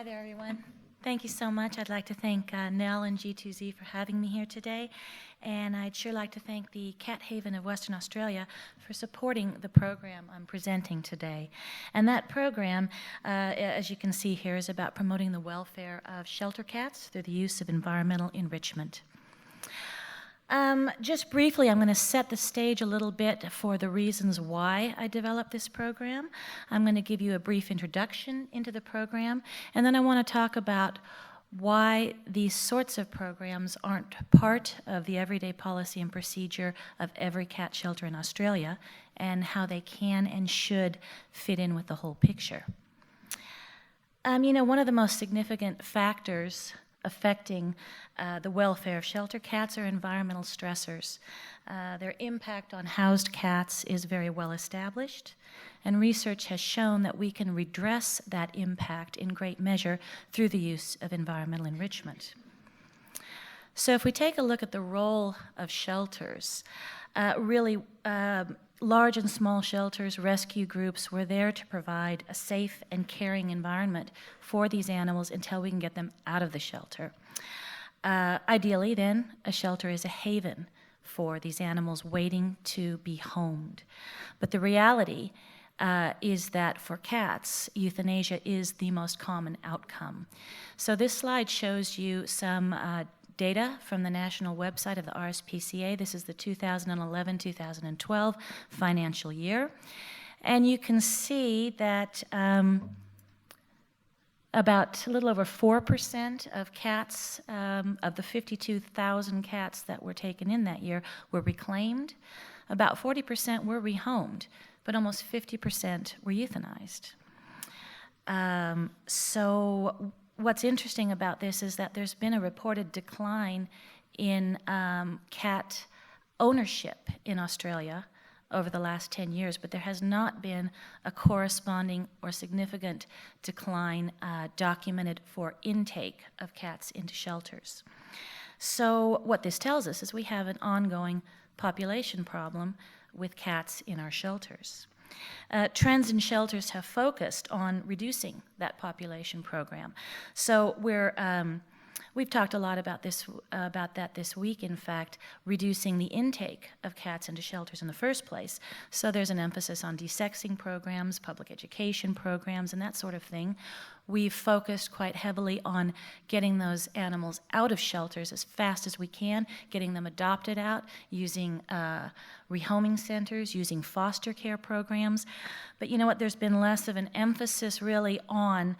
Hi there, everyone. Thank you so much. I'd like to thank Nell and G2Z for having me here today. And I'd sure like to thank the Cat Haven of Western Australia for supporting the program I'm presenting today. And that program, as you can see here, is about promoting the welfare of shelter cats through the use of environmental enrichment. Just briefly, I'm going to set the stage a little bit for the reasons why I developed this program. I'm going to give you a brief introduction into the program, and then I want to talk about why these sorts of programs aren't part of the everyday policy and procedure of every cat shelter in Australia, and how they can and should fit in with the whole picture. One of the most significant factors affecting the welfare of shelter cats are environmental stressors. Their impact on housed cats is very well established, and research has shown that we can redress that impact in great measure through the use of environmental enrichment. So if we take a look at the role of shelters, large and small shelters, rescue groups were there to provide a safe and caring environment for these animals until we can get them out of the shelter. Ideally, then, a shelter is a haven for these animals waiting to be homed. But the reality is that for cats, euthanasia is the most common outcome. So this slide shows you some data from the national website of the RSPCA. This is the 2011-2012 financial year. And you can see that about a little over 4% of cats, of the 52,000 cats that were taken in that year, were reclaimed. About 40% were rehomed, but almost 50% were euthanized. So what's interesting about this is that there's been a reported decline in cat ownership in Australia over the last 10 years, but there has not been a corresponding or significant decline documented for intake of cats into shelters. So what this tells us is we have an ongoing population problem with cats in our shelters. Trends in shelters have focused on reducing that population program. So we've talked a lot about that this week, in fact, reducing the intake of cats into shelters in the first place. So there's an emphasis on desexing programs, public education programs, and that sort of thing. We've focused quite heavily on getting those animals out of shelters as fast as we can, getting them adopted out, using rehoming centers, using foster care programs. But you know what? There's been less of an emphasis really on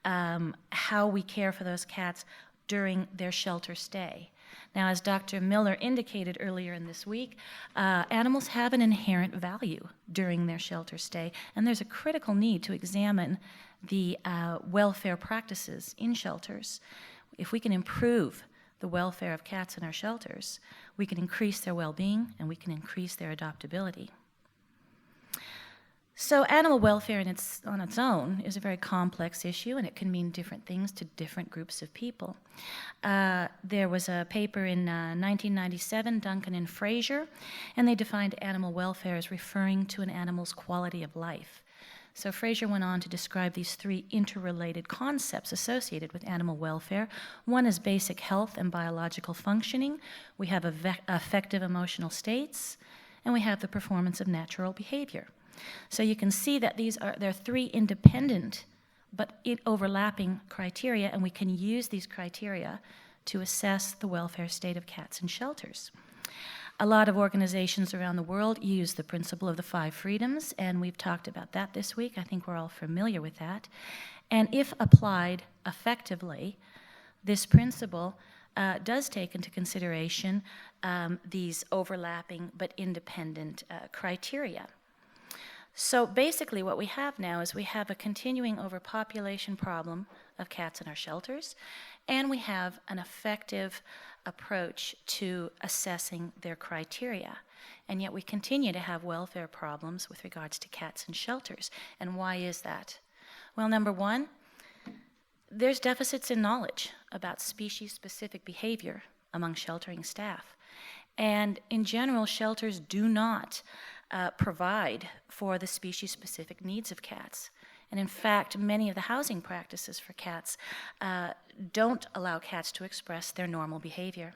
how we care for those cats during their shelter stay. Now, as Dr. Miller indicated earlier in this week, animals have an inherent value during their shelter stay, and there's a critical need to examine the welfare practices in shelters. If we can improve the welfare of cats in our shelters, we can increase their well-being and we can increase their adoptability. So animal welfare on its own is a very complex issue, and it can mean different things to different groups of people. There was a paper in 1997, Duncan and Fraser, and they defined animal welfare as referring to an animal's quality of life. So Fraser went on to describe these three interrelated concepts associated with animal welfare. One is basic health and biological functioning. We have affective emotional states, and we have the performance of natural behavior. So you can see that they're three independent but overlapping criteria, and we can use these criteria to assess the welfare state of cats in shelters. A lot of organizations around the world use the principle of the 5 freedoms, and we've talked about that this week. I think we're all familiar with that. And if applied effectively, this principle does take into consideration these overlapping but independent criteria. So basically what we have now is we have a continuing overpopulation problem of cats in our shelters, and we have an effective approach to assessing their criteria. And yet we continue to have welfare problems with regards to cats in shelters. And why is that? Well, number one, there's deficits in knowledge about species-specific behavior among sheltering staff. And in general, shelters do not provide for the species-specific needs of cats. And in fact, many of the housing practices for cats don't allow cats to express their normal behavior.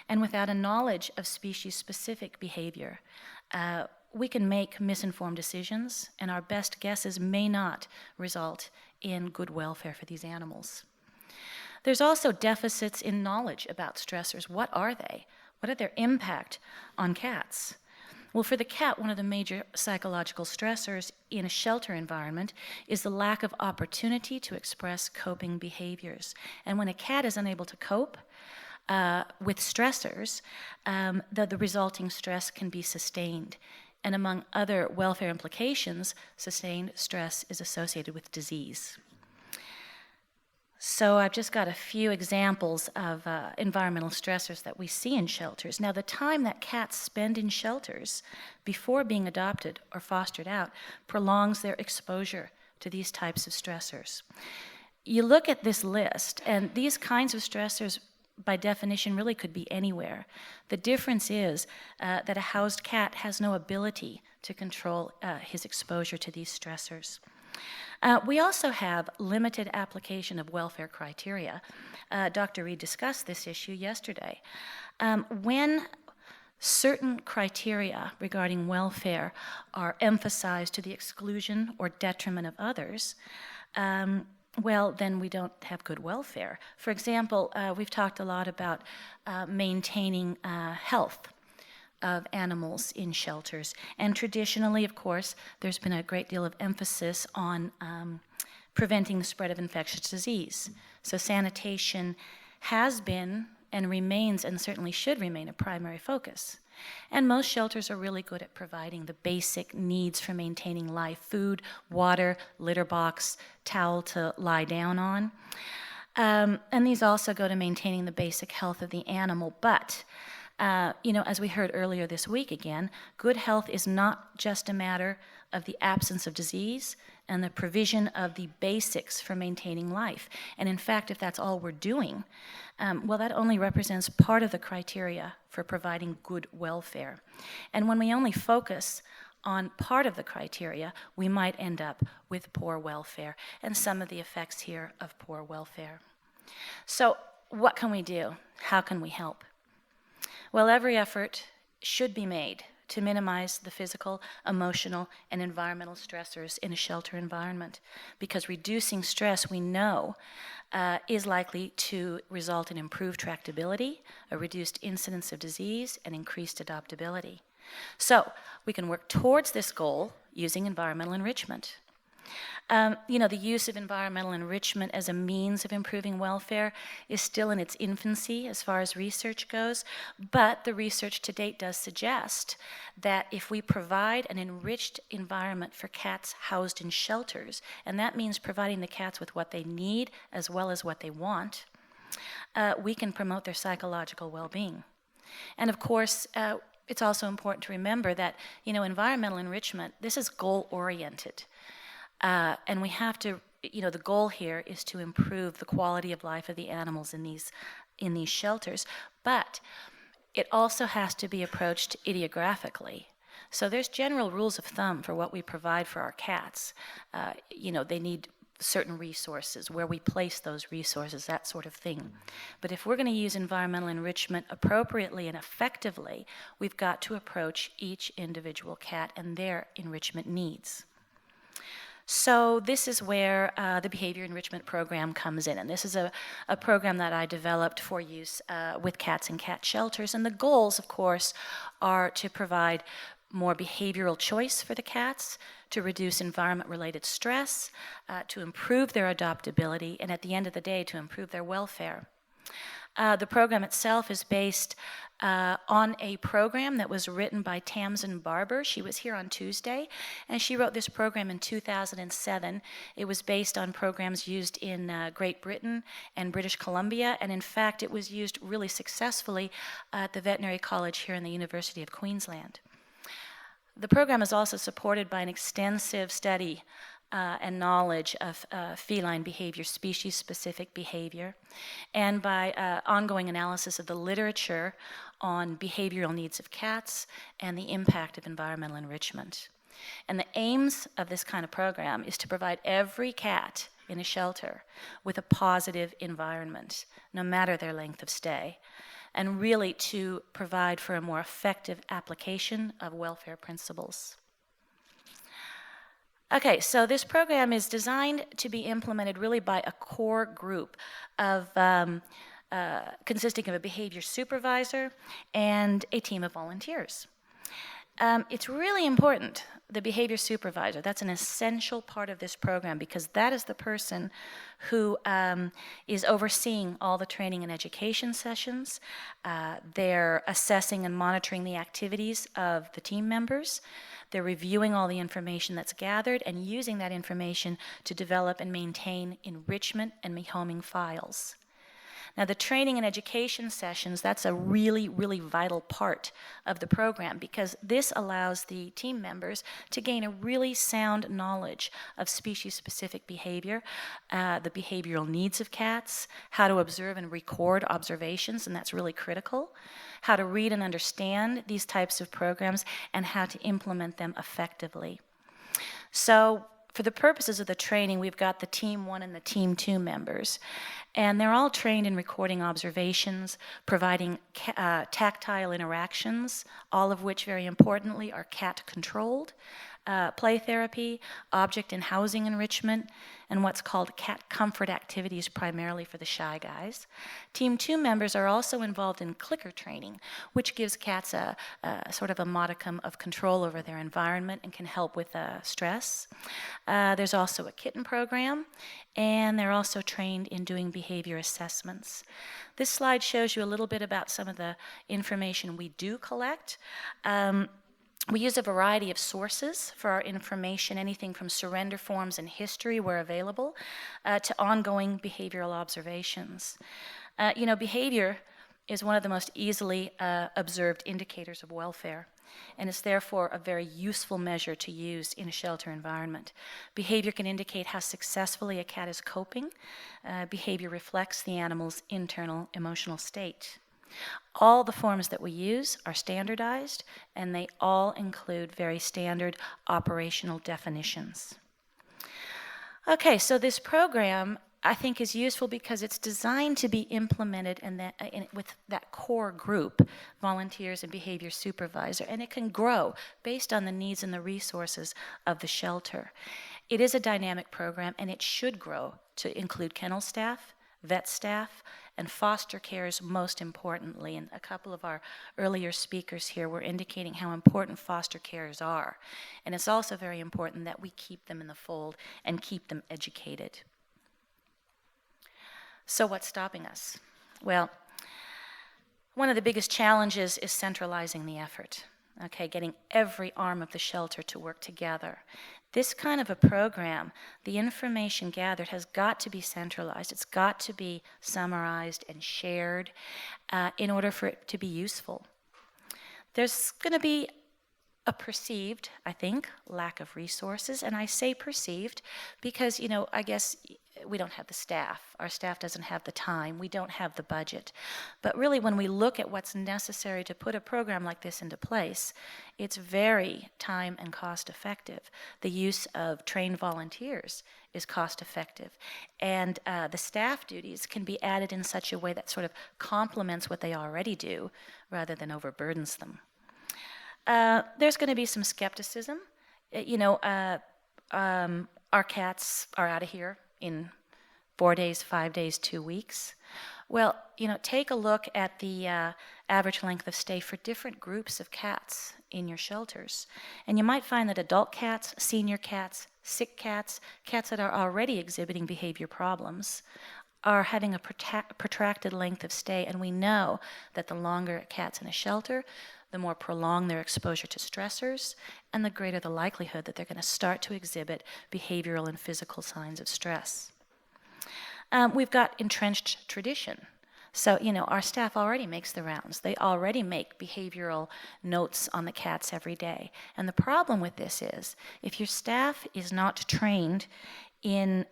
And without a knowledge of species-specific behavior, we can make misinformed decisions, and our best guesses may not result in good welfare for these animals. There's also deficits in knowledge about stressors. What are they? What are their impact on cats? Well, for the cat, one of the major psychological stressors in a shelter environment is the lack of opportunity to express coping behaviors. And when a cat is unable to cope with stressors, the resulting stress can be sustained. And among other welfare implications, sustained stress is associated with disease. So I've just got a few examples of environmental stressors that we see in shelters. Now, the time that cats spend in shelters before being adopted or fostered out prolongs their exposure to these types of stressors. You look at this list, and these kinds of stressors, by definition, really could be anywhere. The difference is that a housed cat has no ability to control his exposure to these stressors. We also have limited application of welfare criteria. Dr. Reed discussed this issue yesterday. When certain criteria regarding welfare are emphasized to the exclusion or detriment of others, well, then we don't have good welfare. For example, we've talked a lot about maintaining health of animals in shelters. And traditionally, of course, there's been a great deal of emphasis on preventing the spread of infectious disease. So sanitation has been and remains, and certainly should remain, a primary focus. And most shelters are really good at providing the basic needs for maintaining life: food, water, litter box, towel to lie down on. And these also go to maintaining the basic health of the animal. But as we heard earlier this week again, good health is not just a matter of the absence of disease and the provision of the basics for maintaining life. And in fact, if that's all we're doing, well, that only represents part of the criteria for providing good welfare. And when we only focus on part of the criteria, we might end up with poor welfare and some of the effects here of poor welfare. So what can we do? How can we help? Well, every effort should be made to minimize the physical, emotional, and environmental stressors in a shelter environment, because reducing stress, we know, is likely to result in improved tractability, a reduced incidence of disease, and increased adoptability. So we can work towards this goal using environmental enrichment. The use of environmental enrichment as a means of improving welfare is still in its infancy as far as research goes, but the research to date does suggest that if we provide an enriched environment for cats housed in shelters, and that means providing the cats with what they need as well as what they want, we can promote their psychological well-being. And of course, it's also important to remember that, environmental enrichment, this is goal-oriented. And we have to, the goal here is to improve the quality of life of the animals in these shelters, but it also has to be approached ideographically. So there's general rules of thumb for what we provide for our cats. They need certain resources, where we place those resources, that sort of thing. But if we're going to use environmental enrichment appropriately and effectively, we've got to approach each individual cat and their enrichment needs. So this is where the Behavior Enrichment Program comes in. And this is a program that I developed for use with cats in cat shelters. And the goals, of course, are to provide more behavioral choice for the cats, to reduce environment-related stress, to improve their adoptability, and at the end of the day, to improve their welfare. The program itself is based on a program that was written by Tamsin Barber. She was here on Tuesday, and she wrote this program in 2007. It was based on programs used in Great Britain and British Columbia, and in fact, it was used really successfully at the Veterinary College here in the University of Queensland. The program is also supported by an extensive study and knowledge of feline behavior, species-specific behavior, and by ongoing analysis of the literature on behavioral needs of cats and the impact of environmental enrichment. And the aims of this kind of program is to provide every cat in a shelter with a positive environment, no matter their length of stay, and really to provide for a more effective application of welfare principles. Okay, so this program is designed to be implemented really by a core group of consisting of a behavior supervisor and a team of volunteers. It's really important, the behavior supervisor, that's an essential part of this program because that is the person who is overseeing all the training and education sessions. They're assessing and monitoring the activities of the team members. They're reviewing all the information that's gathered and using that information to develop and maintain enrichment and rehoming files. Now, the training and education sessions, that's a really, really vital part of the program because this allows the team members to gain a really sound knowledge of species-specific behavior, the behavioral needs of cats, how to observe and record observations, and that's really critical, how to read and understand these types of programs, and how to implement them effectively. So, for the purposes of the training, we've got the Team 1 and the Team 2 members, and they're all trained in recording observations, providing tactile interactions, all of which, very importantly, are cat-controlled, play therapy, object and housing enrichment, and what's called cat comfort activities primarily for the shy guys. Team 2 members are also involved in clicker training, which gives cats a sort of a modicum of control over their environment and can help with stress. There's also a kitten program, and they're also trained in doing behavior assessments. This slide shows you a little bit about some of the information we do collect. We use a variety of sources for our information, anything from surrender forms and history where available, to ongoing behavioral observations. Behavior is one of the most easily observed indicators of welfare, and it's therefore a very useful measure to use in a shelter environment. Behavior can indicate how successfully a cat is coping. Behavior reflects the animal's internal emotional state. All the forms that we use are standardized, and they all include very standard operational definitions. Okay, so this program, I think, is useful because it's designed to be implemented with that core group, volunteers and behavior supervisor, and it can grow based on the needs and the resources of the shelter. It is a dynamic program, and it should grow to include kennel staff, vet staff, and foster cares most importantly. And a couple of our earlier speakers here were indicating how important foster cares are. And it's also very important that we keep them in the fold and keep them educated. So what's stopping us? Well, one of the biggest challenges is centralizing the effort. Okay, getting every arm of the shelter to work together. This kind of a program, the information gathered has got to be centralized. It's got to be summarized and shared in order for it to be useful. There's going to be a perceived, I think, lack of resources, and I say perceived because, I guess we don't have the staff. Our staff doesn't have the time. We don't have the budget. But really, when we look at what's necessary to put a program like this into place, it's very time and cost effective. The use of trained volunteers is cost effective. And the staff duties can be added in such a way that sort of complements what they already do rather than overburdens them. There's going to be some skepticism. Our cats are out of here in 4 days, 5 days, 2 weeks. Well, take a look at the average length of stay for different groups of cats in your shelters. And you might find that adult cats, senior cats, sick cats, cats that are already exhibiting behavior problems, are having a protracted length of stay. And we know that the longer a cat's in a shelter, the more prolonged their exposure to stressors, and the greater the likelihood that they're going to start to exhibit behavioral and physical signs of stress. We've got entrenched tradition. So, our staff already makes the rounds. They already make behavioral notes on the cats every day. And the problem with this is, if your staff is not trained in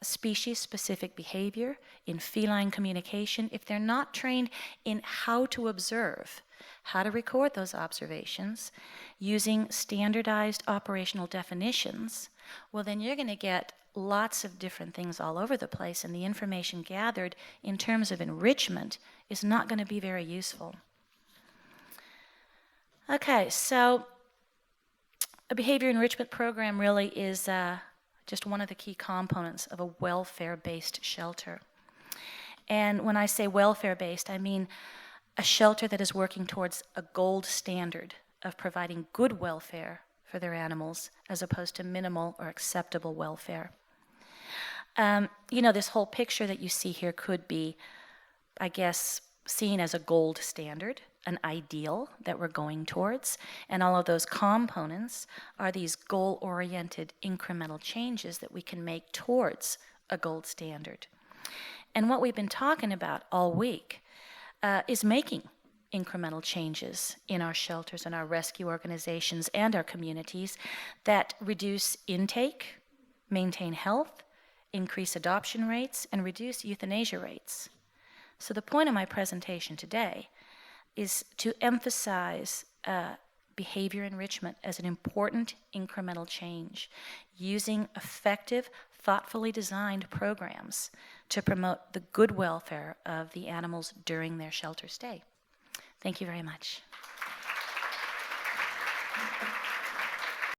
species-specific behavior, in feline communication, if they're not trained in how to observe, how to record those observations using standardized operational definitions, well, then you're going to get lots of different things all over the place, and the information gathered in terms of enrichment is not going to be very useful. Okay, so a behavior enrichment program really is just one of the key components of a welfare-based shelter. And when I say welfare-based, I mean a shelter that is working towards a gold standard of providing good welfare for their animals as opposed to minimal or acceptable welfare. This whole picture that you see here could be, I guess, seen as a gold standard, an ideal that we're going towards, and all of those components are these goal-oriented incremental changes that we can make towards a gold standard. And what we've been talking about all week is making incremental changes in our shelters and our rescue organizations and our communities that reduce intake, maintain health, increase adoption rates, and reduce euthanasia rates. So the point of my presentation today is to emphasize behavior enrichment as an important incremental change, using effective, thoughtfully designed programs to promote the good welfare of the animals during their shelter stay. Thank you very much.